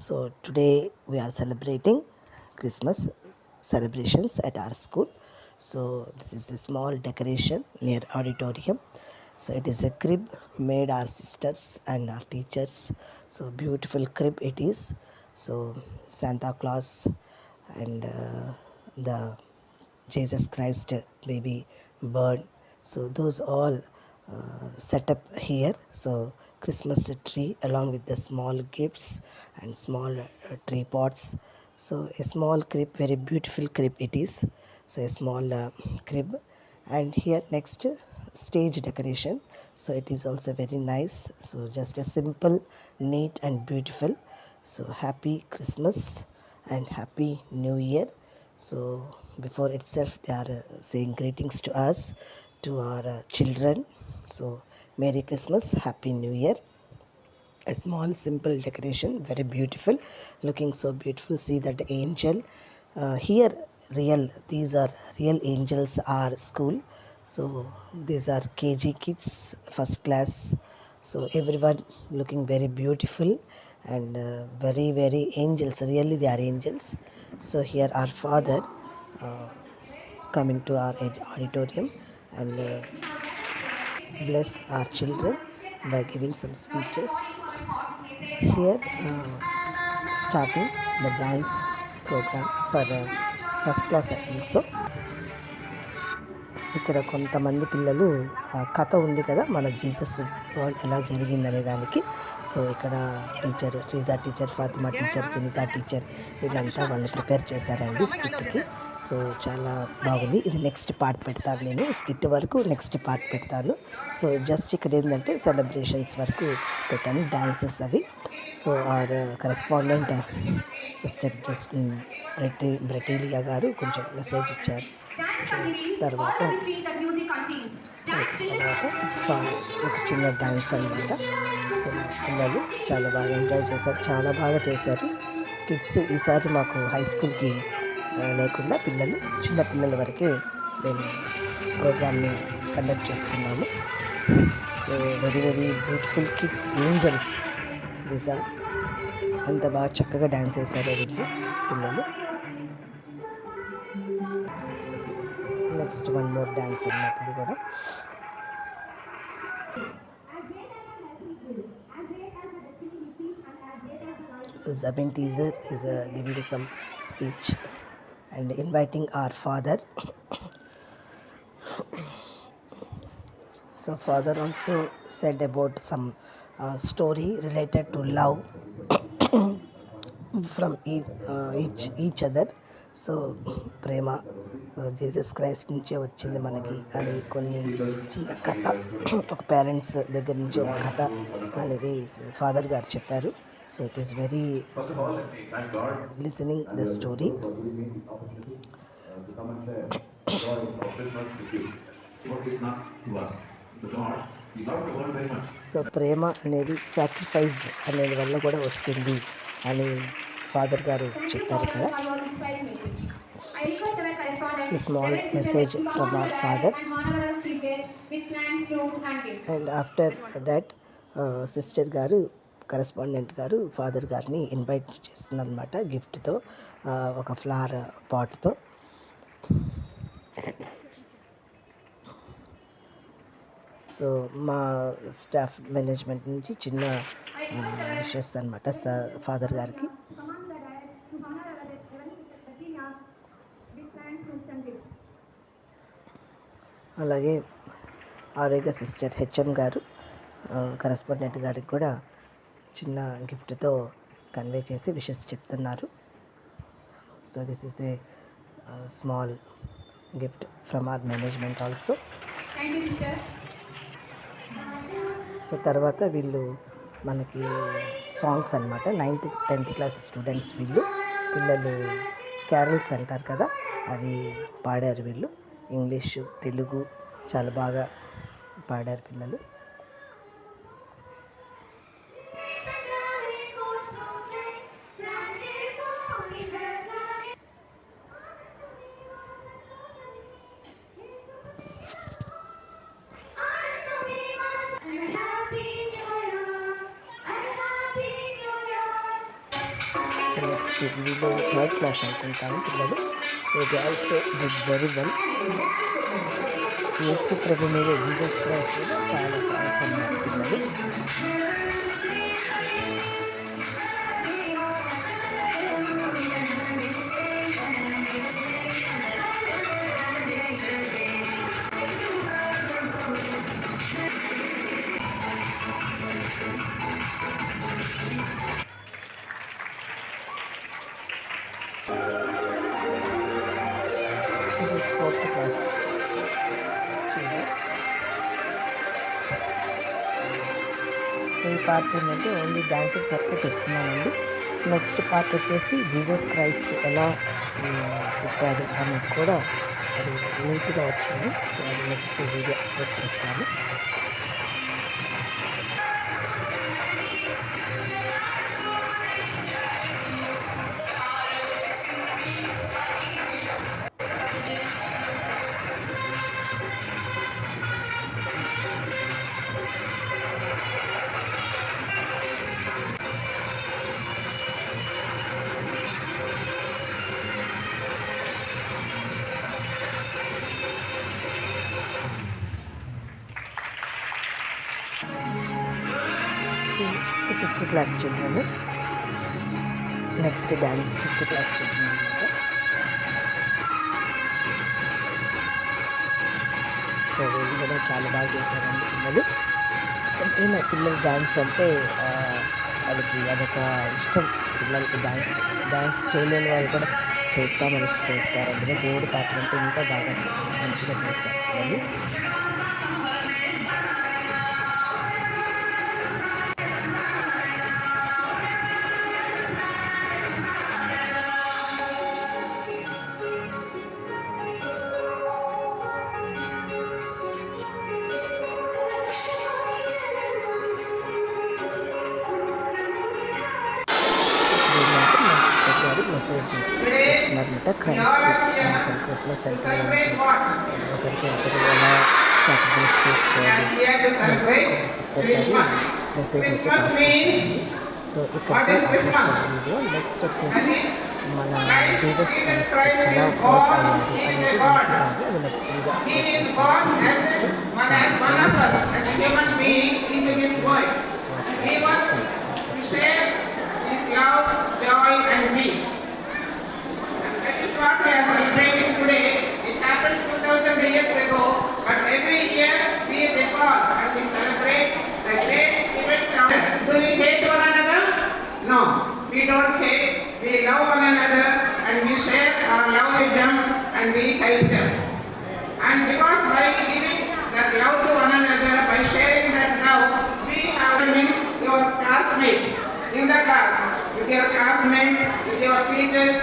So today we are celebrating Christmas celebrations at our school. So this is a small decoration near auditorium. So it is a crib made our sisters and our teachers. So beautiful crib it is. So Santa Claus and the Jesus Christ baby bird. So those all set up here. So Christmas tree along with the small gifts and small tree pots. So a small crib, very beautiful crib it is. So a small crib, and here next stage decoration. So it is also very nice. So just a simple, neat and beautiful. So happy Christmas and happy New Year. So before itself they are saying greetings to us, to our children. So Merry Christmas, Happy New Year. A small simple decoration, very beautiful, looking so beautiful. See that angel here, real, these are real angels, our school. So these are KG kids, first class. So everyone looking very beautiful and very angels, really they are angels. So here our father coming to our auditorium and bless our children by giving some speeches. Here starting the dance program for first class, I think so. ఇక్కడ కొంతమంది పిల్లలు కథ ఉంది కదా మన Jesus birth ఎలా జరిగిందనే దానికి. సో ఇక్కడ teacher Riza teacher, Fatima teacher, Sunitha teacher వీళ్ళంతా వాళ్ళు ప్రిపేర్ చేశారండి స్కిట్కి. సో చాలా బాగుంది. ఇది నెక్స్ట్ పార్ట్ పెడతాను నేను, స్కిట్ వరకు నెక్స్ట్ పార్ట్ పెడతాను. సో జస్ట్ ఇక్కడ ఏంటంటే సెలబ్రేషన్స్ వరకు పెట్టాను, డాన్సెస్ అవి. సో ఆర్ కరెస్పాండెంట్ సిస్టర్ బ్రెటీలియా గారు కొంచెం మెసేజ్ ఇచ్చారు. తర్వాత ఒక చిన్న డాన్స్ అనమాట. సో పిల్లలు చాలా బాగా ఎంజాయ్ చేశారు, చాలా బాగా చేశారు కిడ్స్. ఈసారి మాకు హై స్కూల్కి లేకుండా పిల్లలు, చిన్న పిల్లల వరకే మేము ప్రోగ్రామ్ని కండక్ట్ చేసుకున్నాము. So very beautiful kids, angels these are. ఎంత బాగా చక్కగా డ్యాన్స్ వేశారో వీళ్ళు పిల్లలు. నెక్స్ట్ వన్ మోర్ డ్యాన్స్ అన్నమాట ఇది కూడా. So Zabin teaser is giving some speech and inviting our father. So father also said about some story related to love from each other. So Prema Jesus Christ నుంచే వచ్చింది మనకి అని కొన్ని చిన్న కథ, ఒక పేరెంట్స్ దగ్గర నుంచి ఒక కథ అనేది ఫాదర్ గారు చెప్పారు. So it is very listening the story. So ప్రేమ అనేది సాక్రిఫైస్ అనేది వల్ల కూడా వస్తుంది అని ఫాదర్ గారు చెప్పారు కదా. A small message from our father, and after that sister గారు, కరెస్పాండెంట్ గారు ఫాదర్ గారిని ఇన్వైట్ చేస్తున్నారు అనమాట గిఫ్ట్తో, ఒక ఫ్లవర్ పాట్తో. సో మా స్టాఫ్ మేనేజ్మెంట్ నుంచి చిన్న విషెస్ అనమాట ఫాదర్ గారికి. అలాగే ఆరోగ్య సిస్టర్ హెచ్ఎం గారు కరెస్పాండెంట్ గారికి కూడా చిన్న గిఫ్ట్తో కన్వే చేసి విషెస్ చెప్తున్నారు. So this is a small gift from our management also. So తర్వాత వీళ్ళు మనకి సాంగ్స్ అనమాట, 9th 10th క్లాస్ స్టూడెంట్స్ వీళ్ళు పిల్లలు, క్యారల్స్ అంటారు కదా అవి పాడారు వీళ్ళు. ఇంగ్లీషు, తెలుగు చాలా బాగా పాడారు పిల్లలు. సో నెక్స్ట్ వీళ్ళు 3rd క్లాస్ అనుకుంటాను పిల్లలు. So they also did very well. Yesu ప్రభు మీద జీసస్ క్రైస్ట్ మీద చాలా పాడుతున్నారు పిల్లలు. ఇది 4th క్లాస్ చిల్డ్రన్. సో ఈ పార్ట్ ఏంటంటే ఓన్లీ డాన్సెస్ వరకు పెడుతున్నానండి. నెక్స్ట్ పార్ట్ వచ్చేసి జీసస్ క్రైస్ట్ ఎలా పుట్టాడు అనేది కూడా అది నీట్గా వచ్చింది. సో అది నెక్స్ట్ వీడియో అప్లోడ్ చేస్తాను. So 5th class children. Next dance 5th class children అనమాట. సో వీళ్ళు కూడా చాలా బాగా చేశారండి పిల్లలు. అంటే నా పిల్లలు డ్యాన్స్ అంటే వాళ్ళకి అదొక ఇష్టం. పిల్లలకి డ్యాన్స్ చేయలేని వాళ్ళు కూడా చేస్తామని చేస్తారు. అందులో దేవుడి పాటలు అంటే ఇంకా బాగా మంచిగా చేస్తారు పిల్లలు. మెసేజ్ ఇస్తున్నారనమాట. క్రిస్మస్ అంటే ఒకరికి ఎలా సాక్రిఫైస్ చేసుకోవాలి సిస్టర్ గారి మెసేజ్ అయితే పాస్ చేశారండి. సో ఇక్కడికి వీడియో. నెక్స్ట్ వచ్చేసి మన జీసస్ క్రైస్ట్ ఎలా వర్క్ అయ్యాడు అనేది ఉంటుంది. అది నెక్స్ట్ వీడియో అప్లోడ్ చేస్తాను. love, joy and peace. And that is what we are celebrating today. It happened 2000 years ago, but every year we recall and we celebrate the great event. Do we hate one another? No, we don't hate. We love one another and we share our love with them and we help them. And because by giving that love to one another, by sharing that love, we have means your classmate in the class, with your classmates, with your teachers,